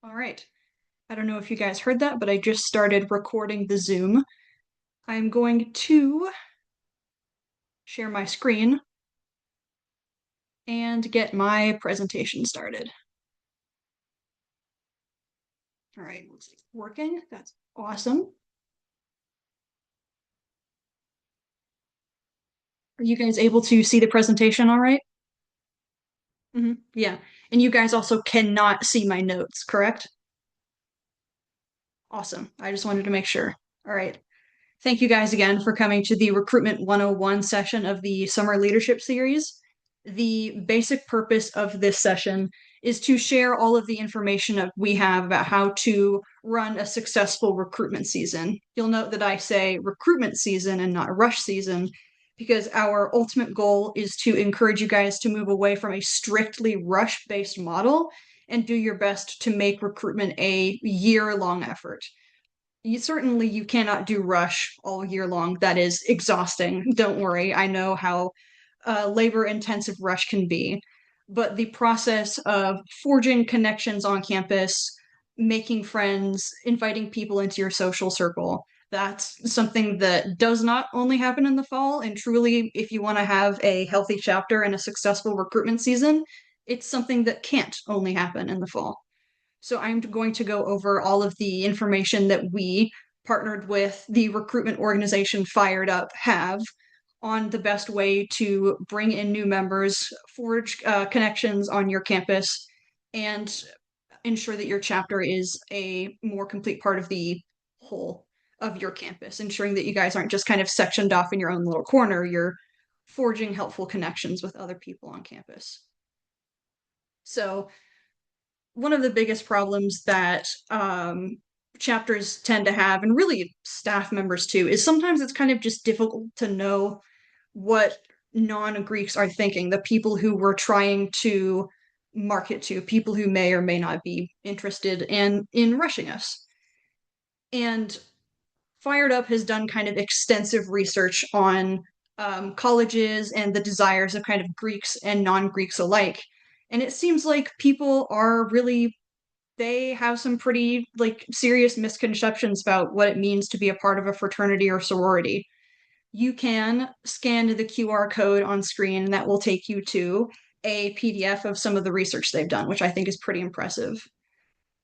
All right. I don't know if you guys heard that, but I just started recording the Zoom. I'm going to share my screen and get my presentation started. All right, looks like it's working. That's awesome. Are you guys able to see the presentation all right? Yeah. And you guys also cannot see my notes, correct? Awesome. I just wanted to make sure. All right. Thank you guys again for coming to the Recruitment 101 session of the Summer Leadership Series. The basic purpose of this session is to share all of the information that we have about how to run a successful recruitment season. You'll note that I say recruitment season and not rush season because our ultimate goal is to encourage you guys to move away from a strictly rush-based model and do your best to make recruitment a year-long effort. You cannot do rush all year long. That is exhausting. Don't worry. I know how labor intensive rush can be. But the process of forging connections on campus, making friends, inviting people into your social circle, that's something that does not only happen in the fall. And truly, if you want to have a healthy chapter and a successful recruitment season, it's something that can't only happen in the fall. So I'm going to go over all of the information that we partnered with the recruitment organization Phired Up have on the best way to bring in new members, forge connections on your campus, and ensure that your chapter is a more complete part of the whole of your campus, ensuring that you guys aren't just kind of sectioned off in your own little corner. You're forging helpful connections with other people on campus. So one of the biggest problems that chapters tend to have, and really staff members too, is sometimes it's kind of just difficult to know what non-Greeks are thinking, the people who we're trying to market to, people who may or may not be interested in rushing us. And Phired Up has done kind of extensive research on colleges and the desires of kind of Greeks and non-Greeks alike. And it seems like people are really they have some pretty like serious misconceptions about what it means to be a part of a fraternity or sorority. You can scan the QR code on screen and that will take you to a PDF of some of the research they've done, which I think is pretty impressive.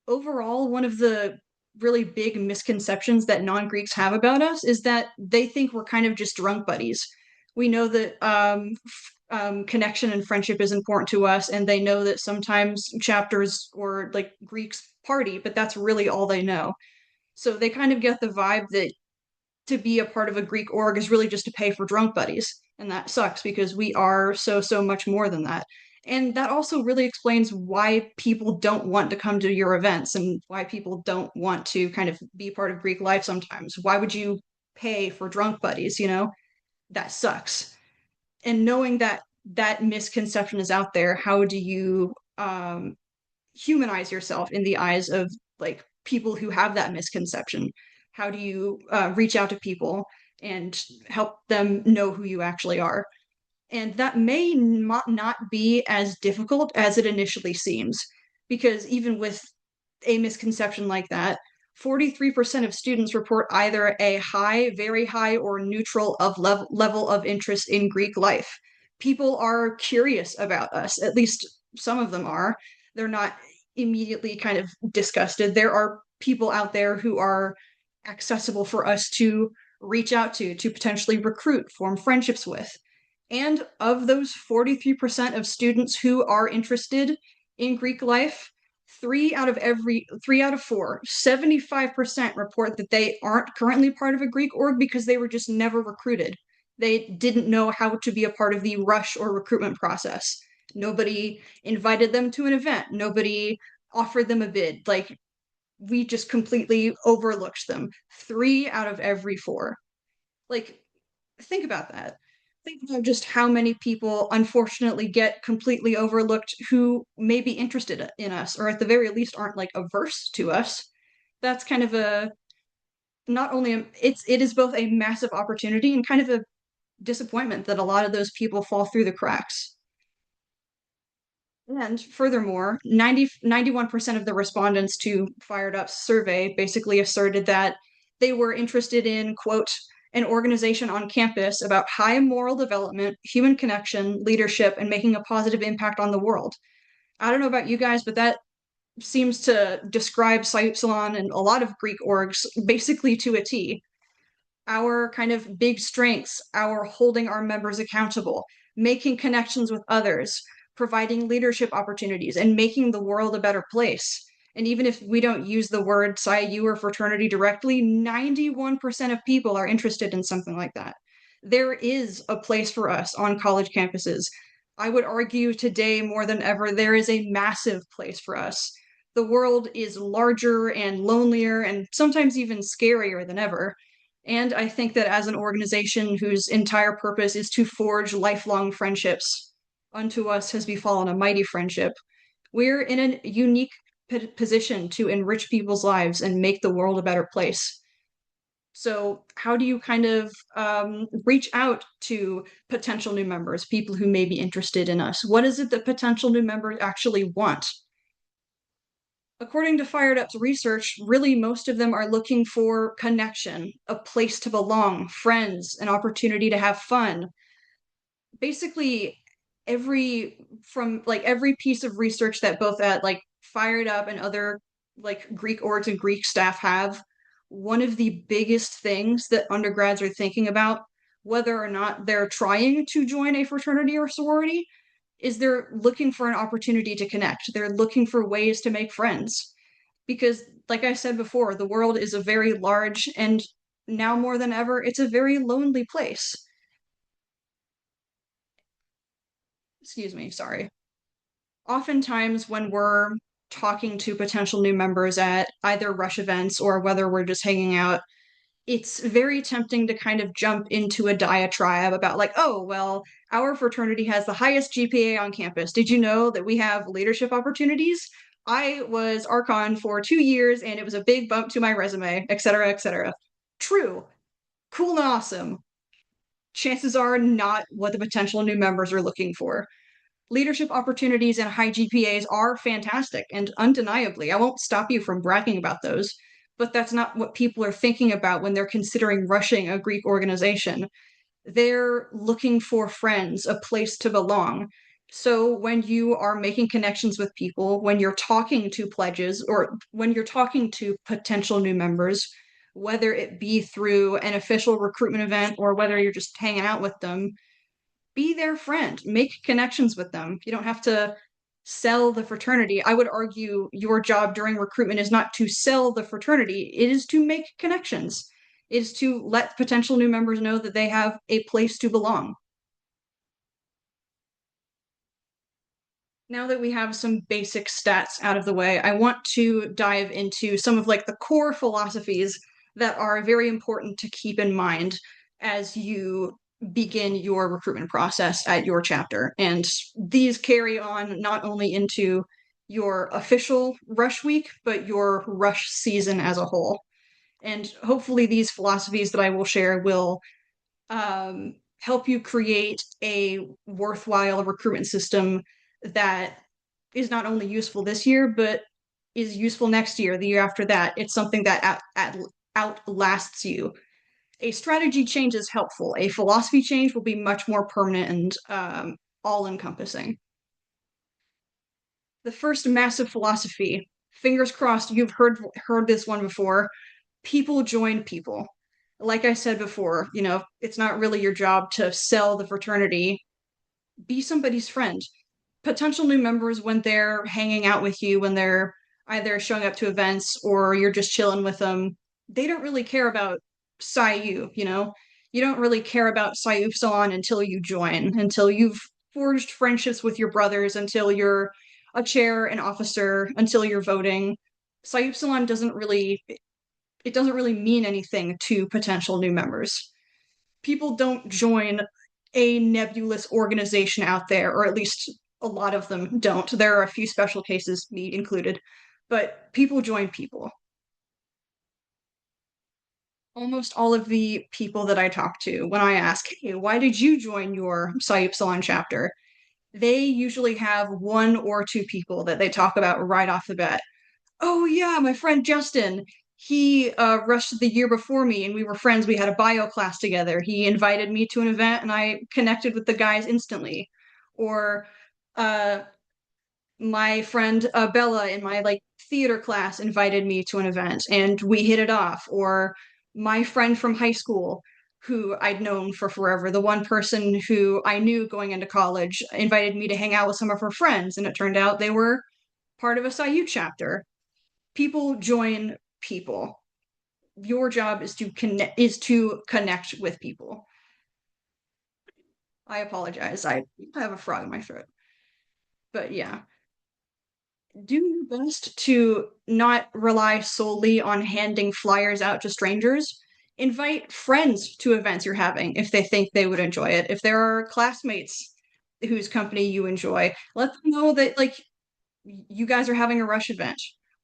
Overall, one of the really big misconceptions that non-Greeks have about us is that they think we're kind of just drunk buddies. We know that connection and friendship is important to us, and they know that sometimes chapters or like Greeks party, but that's really all they know. So they kind of get the vibe that to be a part of a Greek org is really just to pay for drunk buddies. And that sucks because we are so much more than that. And that also really explains why people don't want to come to your events and why people don't want to kind of be part of Greek life sometimes. Why would you pay for drunk buddies, you know? That sucks. And knowing that that misconception is out there, how do you humanize yourself in the eyes of like people who have that misconception? How do you reach out to people and help them know who you actually are? And that may not be as difficult as it initially seems, because even with a misconception like that, 43% of students report either a high, very high, or neutral of level of interest in Greek life. People are curious about us, at least some of them are. They're not immediately kind of disgusted. There are people out there who are accessible for us to reach out to potentially recruit, form friendships with. And of those 43% of students who are interested in Greek life, 3 out of 4, 75% report that they aren't currently part of a Greek org because they were just never recruited. They didn't know how to be a part of the rush or recruitment process. Nobody invited them to an event. Nobody offered them a bid. Like, we just completely overlooked them. 3 out of every 4. Like, think about that. Think about just how many people unfortunately get completely overlooked who may be interested in us, or at the very least aren't like averse to us. That's kind of a not only it is both a massive opportunity and kind of a disappointment that a lot of those people fall through the cracks. And furthermore, 91% of the respondents to Phired Up's survey basically asserted that they were interested in, quote, an organization on campus about high moral development, human connection, leadership, and making a positive impact on the world. I don't know about you guys, but that seems to describe Psi Upsilon and a lot of Greek orgs basically to a T. Our kind of big strengths, our holding our members accountable, making connections with others, providing leadership opportunities, and making the world a better place. And even if we don't use the word Psi U or fraternity directly, 91% of people are interested in something like that. There is a place for us on college campuses. I would argue today more than ever, there is a massive place for us. The world is larger and lonelier and sometimes even scarier than ever. And I think that as an organization whose entire purpose is to forge lifelong friendships, unto us has befallen a mighty friendship. We're in a unique position to enrich people's lives and make the world a better place. So, how do you kind of reach out to potential new members, people who may be interested in us? What is it that potential new members actually want? According to Phired Up's research, really most of them are looking for connection, a place to belong, friends, an opportunity to have fun. Basically, every piece of research that both at like Phired Up and other like Greek orgs and Greek staff have, one of the biggest things that undergrads are thinking about, whether or not they're trying to join a fraternity or sorority, is they're looking for an opportunity to connect. They're looking for ways to make friends. Because, like I said before, the world is a very large and now more than ever, it's a very lonely place. Excuse me, sorry. Oftentimes, when we're talking to potential new members at either rush events or whether we're just hanging out, it's very tempting to kind of jump into a diatribe about, like, oh, well, our fraternity has the highest GPA on campus. Did you know that we have leadership opportunities? I was Archon for 2 years and it was a big bump to my resume, etc., etc. True, cool and awesome. Chances are not what the potential new members are looking for. Leadership opportunities and high GPAs are fantastic and undeniably. I won't stop you from bragging about those, but that's not what people are thinking about when they're considering rushing a Greek organization. They're looking for friends, a place to belong. So when you are making connections with people, when you're talking to pledges, or when you're talking to potential new members, whether it be through an official recruitment event or whether you're just hanging out with them, be their friend, make connections with them. You don't have to sell the fraternity. I would argue your job during recruitment is not to sell the fraternity, it is to make connections, it is to let potential new members know that they have a place to belong. Now that we have some basic stats out of the way, I want to dive into some of like the core philosophies that are very important to keep in mind as you begin your recruitment process at your chapter. And these carry on not only into your official rush week, but your rush season as a whole. And hopefully, these philosophies that I will share will help you create a worthwhile recruitment system that is not only useful this year, but is useful next year, the year after that. It's something that outlasts you. A strategy change is helpful. A philosophy change will be much more permanent and all encompassing. The first massive philosophy, fingers crossed, you've heard this one before. People join people. Like I said before, it's not really your job to sell the fraternity. Be somebody's friend. Potential new members, when they're hanging out with you, when they're either showing up to events or you're just chilling with them, they don't really care about Psi U. You don't really care about Psi Upsilon until you join, until you've forged friendships with your brothers, until you're a chair, an officer, until you're voting. Psi Upsilon doesn't really mean anything to potential new members. People don't join a nebulous organization out there, or at least a lot of them don't. There are a few special cases, me included, but people join people. Almost all of the people that I talk to, when I ask, hey, why did you join your Psi Upsilon chapter? they usually have one or two people that they talk about right off the bat. Oh yeah, my friend Justin, he rushed the year before me and we were friends. We had a bio class together. He invited me to an event and I connected with the guys instantly. Or uh my friend Bella in my like theater class invited me to an event and we hit it off. Or my friend from high school who I'd known for forever, the one person who I knew going into college, invited me to hang out with some of her friends, and it turned out they were part of a Psi chapter. People join people. Your job is to connect with people. I apologize. I have a frog in my throat. But yeah, do your best to not rely solely on handing flyers out to strangers. Invite friends to events you're having if they think they would enjoy it. If there are classmates whose company you enjoy, let them know that like you guys are having a rush event.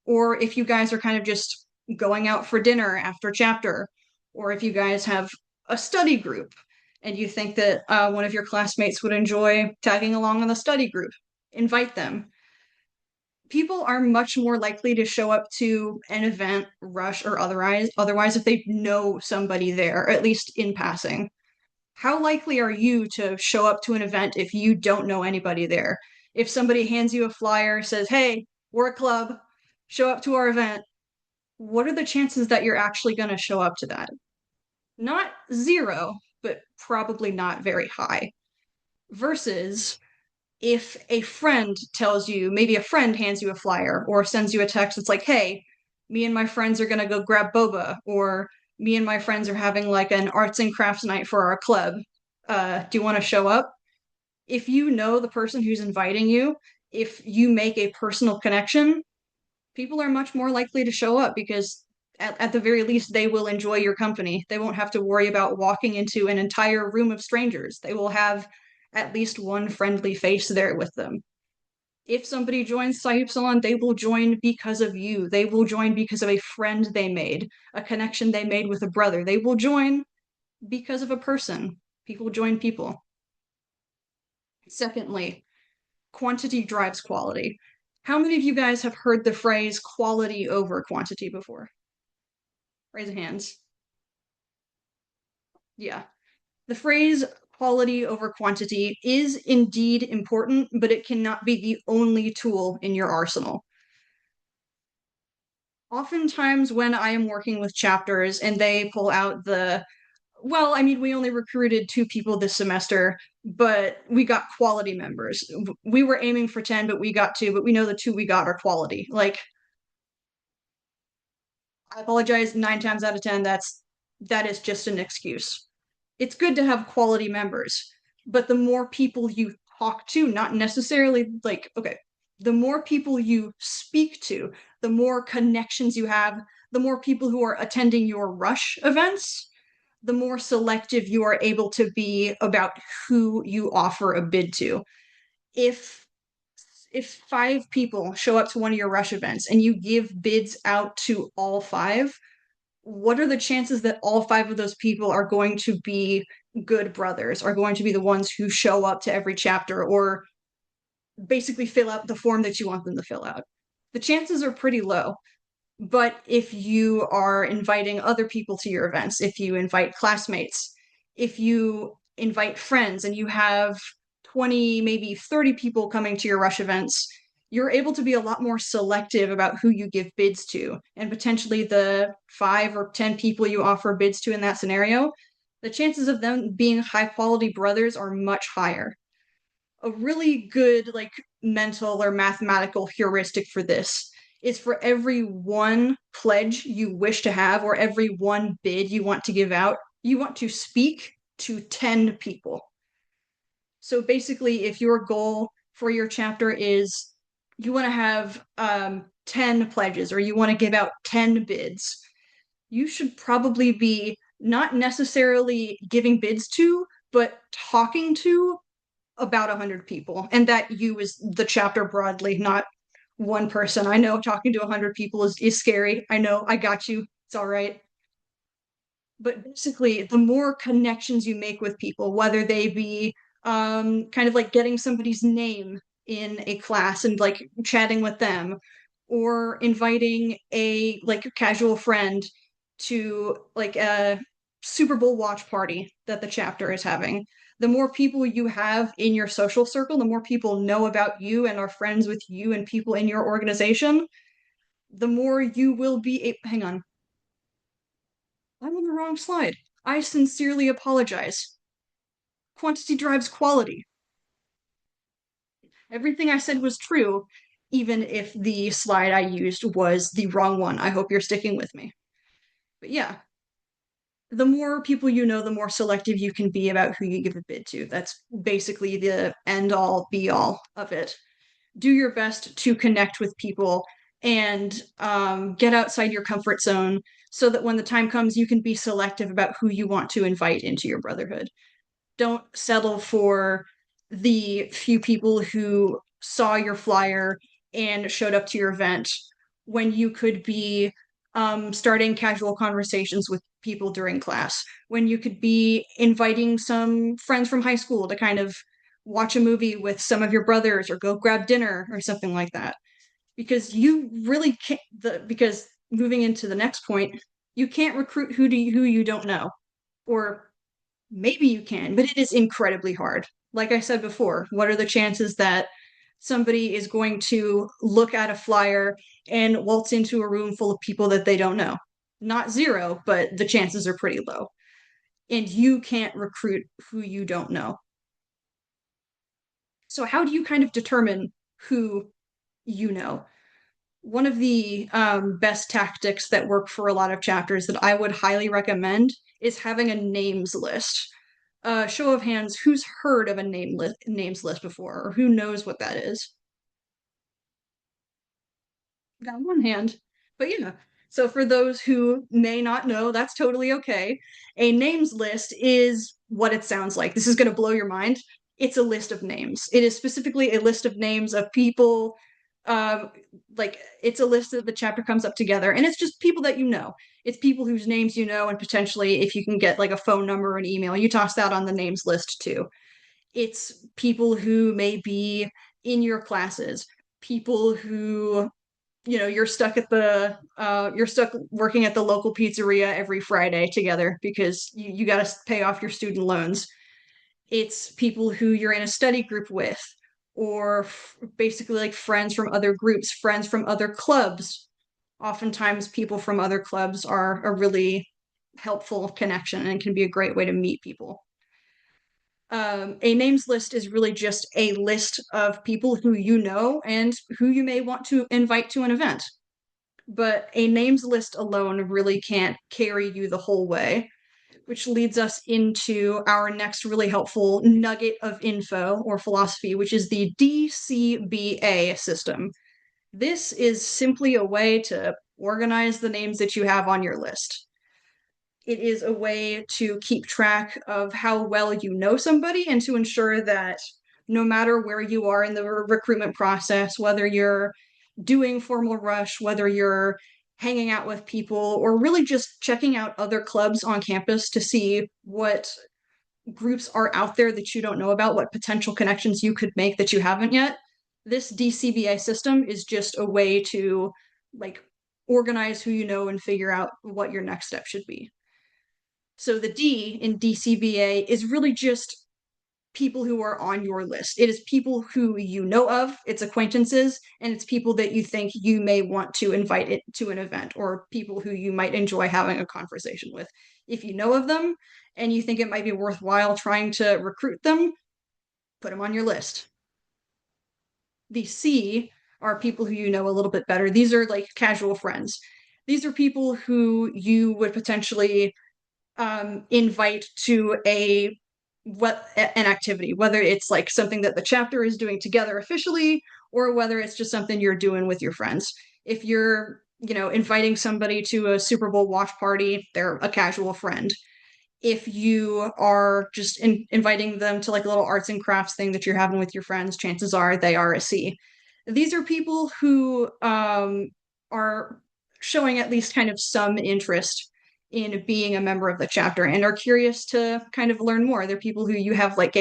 Or if you guys are kind of just going out for dinner after chapter, or if you guys have a study group and you think that one of your classmates would enjoy tagging along in the study group, invite them. People are much more likely to show up to an event, rush or otherwise if they know somebody there, at least in passing. How likely are you to show up to an event if you don't know anybody there? If somebody hands you a flyer, says, "Hey, we're a club, show up to our event," what are the chances that you're actually going to show up to that? Not zero, but probably not very high. Versus if a friend tells you, maybe a friend hands you a flyer or sends you a text, it's like, "Hey, me and my friends are going to go grab boba," or "Me and my friends are having like an arts and crafts night for our club. Do you want to show up?" If you know the person who's inviting you, if you make a personal connection, people are much more likely to show up because at the very least they will enjoy your company. They won't have to worry about walking into an entire room of strangers. They will have at least one friendly face there with them. If somebody joins Psi Upsilon, they will join because of you. They will join because of a friend they made, a connection they made with a brother. They will join because of a person. People join people. Secondly, quantity drives quality. How many of you guys have heard the phrase quality over quantity before? Raise your hands. Yeah. The phrase quality over quantity is indeed important, but it cannot be the only tool in your arsenal. Oftentimes, when I am working with chapters and they pull out well, I mean, we only recruited 2 people this semester, but we got quality members. We were aiming for 10, but we got 2, but we know the 2 we got are quality. Like, I apologize, 9 times out of 10, that is just an excuse. It's good to have quality members, but the more people you talk to, not necessarily like, okay, the more people you speak to, the more connections you have, the more people who are attending your rush events, the more selective you are able to be about who you offer a bid to. If if 5 people show up to one of your rush events and you give bids out to all 5, what are the chances that all 5 of those people are going to be good brothers, are going to be the ones who show up to every chapter or basically fill out the form that you want them to fill out? The chances are pretty low. But if you are inviting other people to your events, if you invite classmates, if you invite friends and you have 20, maybe 30 people coming to your rush events, you're able to be a lot more selective about who you give bids to. And potentially the 5 or 10 people you offer bids to in that scenario, the chances of them being high quality brothers are much higher. A really good like mental or mathematical heuristic for this is for every one pledge you wish to have or every one bid you want to give out, you want to speak to 10 people. So basically, if your goal for your chapter is you want to have 10 pledges or you want to give out 10 bids, you should probably be not necessarily giving bids to, but talking to about 100 people. And that you is the chapter broadly, not one person. I know talking to 100 people is scary. I know, I got you. It's all right. But basically, the more connections you make with people, whether they be kind of like getting somebody's name in a class and like chatting with them, or inviting a like casual friend to like a Super Bowl watch party that the chapter is having. The more people you have in your social circle, the more people know about you and are friends with you and people in your organization, the more you will be. Hang on, I'm on the wrong slide. I sincerely apologize. Quantity drives quality. Everything I said was true, even if the slide I used was the wrong one. I hope you're sticking with me. But yeah, the more people you know, the more selective you can be about who you give a bid to. That's basically the end all be all of it. Do your best to connect with people and get outside your comfort zone so that when the time comes, you can be selective about who you want to invite into your brotherhood. Don't settle for the few people who saw your flyer and showed up to your event when you could be starting casual conversations with people during class, when you could be inviting some friends from high school to kind of watch a movie with some of your brothers or go grab dinner or something like that. Because you really can't, because moving into the next point, you can't recruit who you don't know, or maybe you can, but it is incredibly hard. Like I said before, what are the chances that somebody is going to look at a flyer and waltz into a room full of people that they don't know? Not zero, but the chances are pretty low. And you can't recruit who you don't know. So, how do you kind of determine who you know? One of the best tactics that work for a lot of chapters that I would highly recommend is having a names list. Show of hands, who's heard of a names list before, or who knows what that is? Got one hand. But yeah, so for those who may not know, that's totally okay. A names list is what it sounds like. This is going to blow your mind. It's a list of names. It is specifically a list of names of people. Um, like it's a list that the chapter comes up together, and it's just people that you know. It's people whose names you know, and potentially if you can get like a phone number or an email, you toss that on the names list too. It's people who may be in your classes, people who you're stuck working at the local pizzeria every Friday together because you got to pay off your student loans. It's people who you're in a study group with, or basically like friends from other groups, friends from other clubs. Oftentimes people from other clubs are a really helpful connection and can be a great way to meet people. A names list is really just a list of people who you know and who you may want to invite to an event. But a names list alone really can't carry you the whole way, which leads us into our next really helpful nugget of info or philosophy, which is the DCBA system. This is simply a way to organize the names that you have on your list. It is a way to keep track of how well you know somebody and to ensure that no matter where you are in the recruitment process, whether you're doing formal rush, whether you're hanging out with people, or really just checking out other clubs on campus to see what groups are out there that you don't know about, what potential connections you could make that you haven't yet. This DCBA system is just a way to like organize who you know and figure out what your next step should be. So the D in DCBA is really just people who are on your list. It is people who you know of, it's acquaintances, and it's people that you think you may want to invite it to an event, or people who you might enjoy having a conversation with. If you know of them and you think it might be worthwhile trying to recruit them, put them on your list. The C are people who you know a little bit better. These are like casual friends. These are people who you would potentially invite to an activity, whether it's like something that the chapter is doing together officially, or whether it's just something you're doing with your friends. If you're, inviting somebody to a Super Bowl watch party, they're a casual friend. If you are just inviting them to like a little arts and crafts thing that you're having with your friends, chances are they are a C. These are people who are showing at least kind of some interest in being a member of the chapter and are curious to kind of learn more. They're people who you have like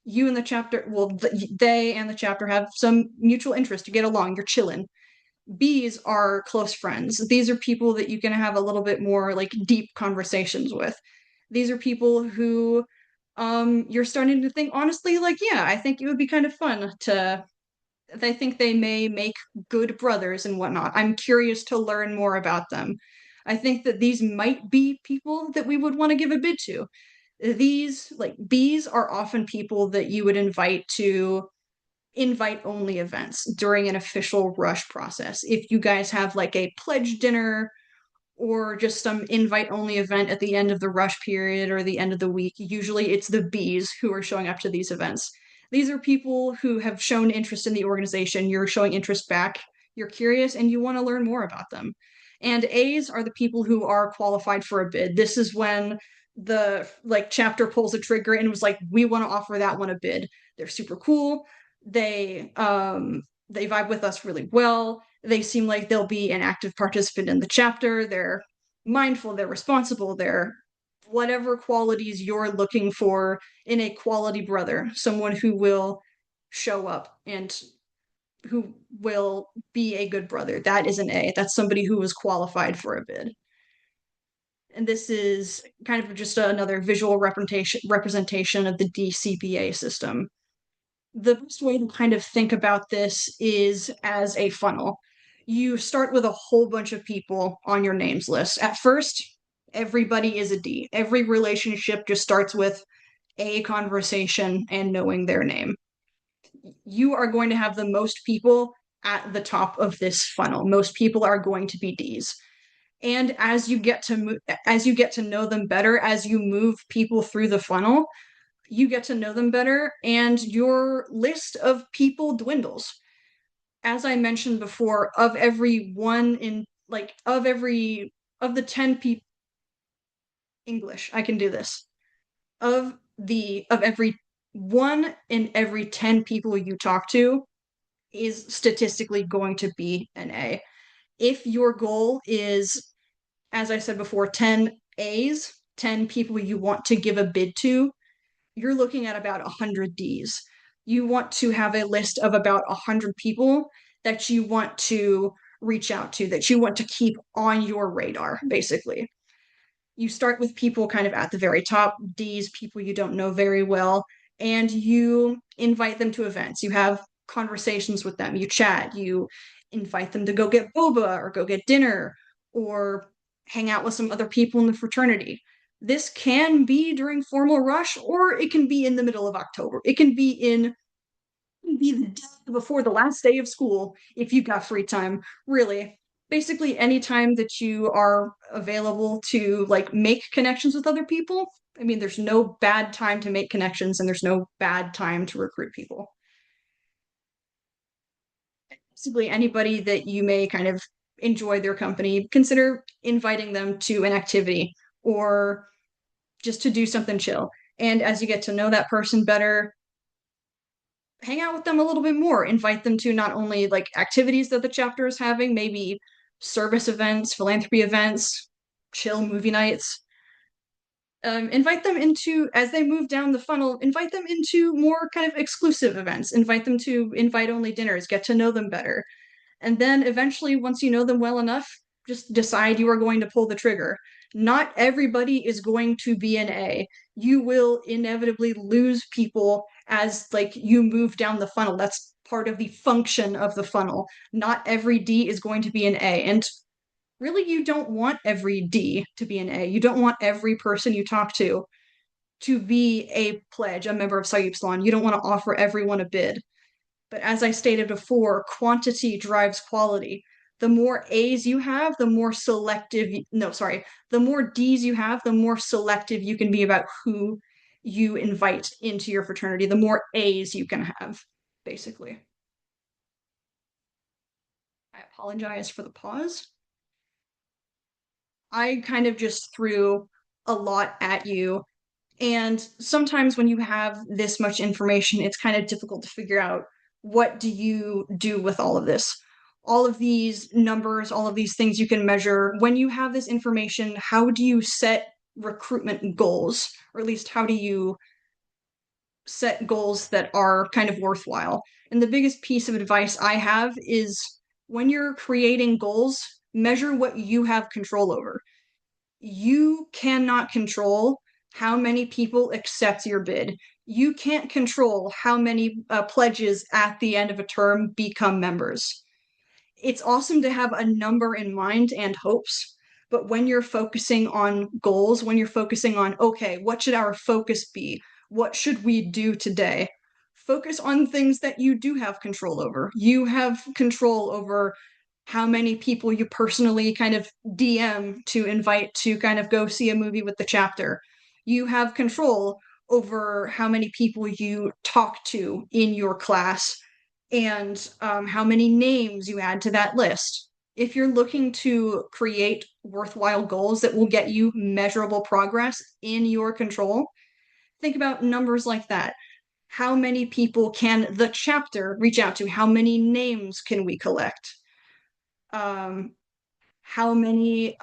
you and the chapter, well, they and the chapter have some mutual interest. You get along, you're chilling. B's are close friends. These are people that you can have a little bit more like deep conversations with. These are people who you're starting to think honestly like, yeah, I think it would be kind of fun to I think they may make good brothers and whatnot. I'm curious to learn more about them. I think that these might be people that we would want to give a bid to. These, like Bs, are often people that you would invite to invite only events during an official rush process. If you guys have like a pledge dinner or just some invite only event at the end of the rush period or the end of the week, usually it's the Bs who are showing up to these events. These are people who have shown interest in the organization. You're showing interest back. You're curious and you want to learn more about them. And A's are the people who are qualified for a bid. This is when the like chapter pulls a trigger and was like, we want to offer that one a bid. They're super cool. They vibe with us really well. They seem like they'll be an active participant in the chapter. They're mindful, they're responsible, they're whatever qualities you're looking for in a quality brother, someone who will show up and who will be a good brother. That is an A. That's somebody who was qualified for a bid. And this is kind of just another visual representation of the DCBA system. The best way to kind of think about this is as a funnel. You start with a whole bunch of people on your names list. At first, everybody is a D. Every relationship just starts with a conversation and knowing their name. You are going to have the most people at the top of this funnel. Most people are going to be Ds. And as you get to know them better, as you move people through the funnel, you get to know them better and your list of people dwindles. As I mentioned before, of every one in like of the 10 people English, I can do this. Of every one in every 10 people you talk to is statistically going to be an A. If your goal is, as I said before, 10 A's, 10 people you want to give a bid to, you're looking at about 100 Ds. You want to have a list of about 100 people that you want to reach out to, that you want to keep on your radar, basically. You start with people kind of at the very top, Ds, people you don't know very well, and you invite them to events. You have conversations with them, you chat, you invite them to go get boba or go get dinner or hang out with some other people in the fraternity. This can be during formal rush or it can be in the middle of October. It can be the day before the last day of school if you've got free time. Really, basically any time that you are available to like make connections with other people. I mean, there's no bad time to make connections and there's no bad time to recruit people. Basically, anybody that you may kind of enjoy their company, consider inviting them to an activity or just to do something chill. And as you get to know that person better, hang out with them a little bit more. Invite them to not only like activities that the chapter is having, maybe service events, philanthropy events, chill movie nights. Invite them into, as they move down the funnel, invite them into more kind of exclusive events. Invite them to invite only dinners, get to know them better. And then eventually, once you know them well enough, just decide you are going to pull the trigger. Not everybody is going to be an A. You will inevitably lose people as like you move down the funnel. That's part of the function of the funnel. Not every D is going to be an A. And really, you don't want every D to be an A. You don't want every person you talk to be a pledge, a member of Psi Upsilon. You don't want to offer everyone a bid. But as I stated before, quantity drives quality. The more A's you have, the more selective, no, sorry, the more D's you have, the more selective you can be about who you invite into your fraternity, the more A's you can have, basically. I apologize for the pause. I kind of just threw a lot at you. And sometimes when you have this much information, it's kind of difficult to figure out what do you do with all of this. All of these numbers, all of these things you can measure. When you have this information, how do you set recruitment goals? Or at least how do you set goals that are kind of worthwhile. And the biggest piece of advice I have is when you're creating goals, measure what you have control over. You cannot control how many people accept your bid. You can't control how many pledges at the end of a term become members. It's awesome to have a number in mind and hopes, but when you're focusing on goals, when you're focusing on, okay, what should our focus be? What should we do today? Focus on things that you do have control over. You have control over how many people you personally kind of DM to invite to kind of go see a movie with the chapter. You have control over how many people you talk to in your class and how many names you add to that list. If you're looking to create worthwhile goals that will get you measurable progress in your control, think about numbers like that. How many people can the chapter reach out to? How many names can we collect? Um, how many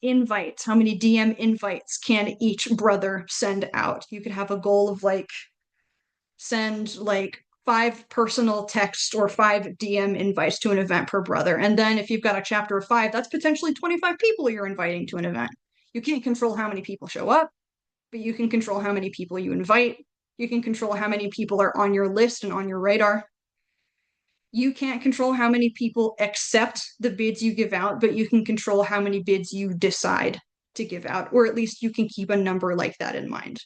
invites, how many DM invites can each brother send out? You could have a goal of like send like 5 personal text or 5 DM invites to an event per brother. And then if you've got a chapter of 5, that's potentially 25 people you're inviting to an event. You can't control how many people show up, but you can control how many people you invite. You can control how many people are on your list and on your radar. You can't control how many people accept the bids you give out, but you can control how many bids you decide to give out, or at least you can keep a number like that in mind.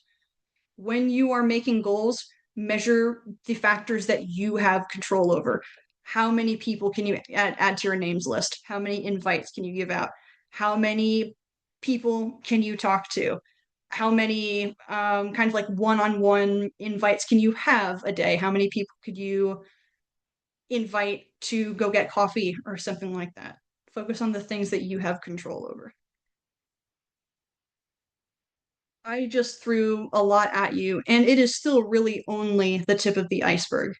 When you are making goals, measure the factors that you have control over. How many people can you add to your names list? How many invites can you give out? How many people can you talk to? How many kind of like one-on-one invites can you have a day? How many people could you invite to go get coffee or something like that? Focus on the things that you have control over. I just threw a lot at you, and it is still really only the tip of the iceberg.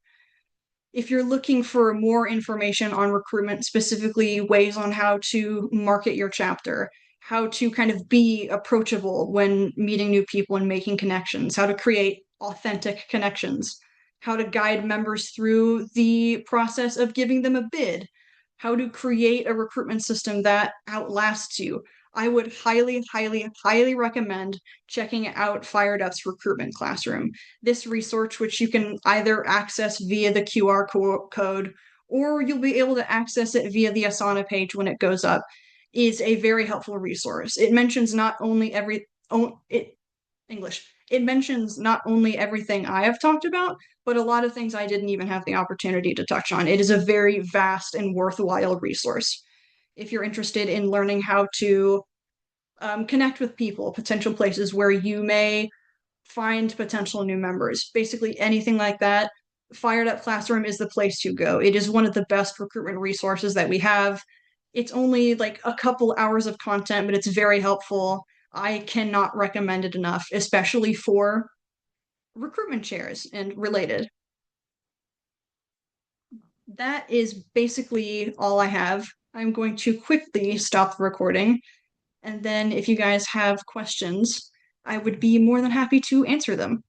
If you're looking for more information on recruitment, specifically ways on how to market your chapter, how to kind of be approachable when meeting new people and making connections, how to create authentic connections, how to guide members through the process of giving them a bid, how to create a recruitment system that outlasts you, I would highly, highly, highly recommend checking out Phired Up's recruitment classroom. This resource, which you can either access via the QR code or you'll be able to access it via the Asana page when it goes up, is a very helpful resource. It mentions not only English. It mentions not only everything I have talked about, but a lot of things I didn't even have the opportunity to touch on. It is a very vast and worthwhile resource. If you're interested in learning how to connect with people, potential places where you may find potential new members, basically anything like that, Phired Up Classroom is the place to go. It is one of the best recruitment resources that we have. It's only like a couple hours of content, but it's very helpful. I cannot recommend it enough, especially for recruitment chairs and related. That is basically all I have. I'm going to quickly stop the recording. And then if you guys have questions, I would be more than happy to answer them.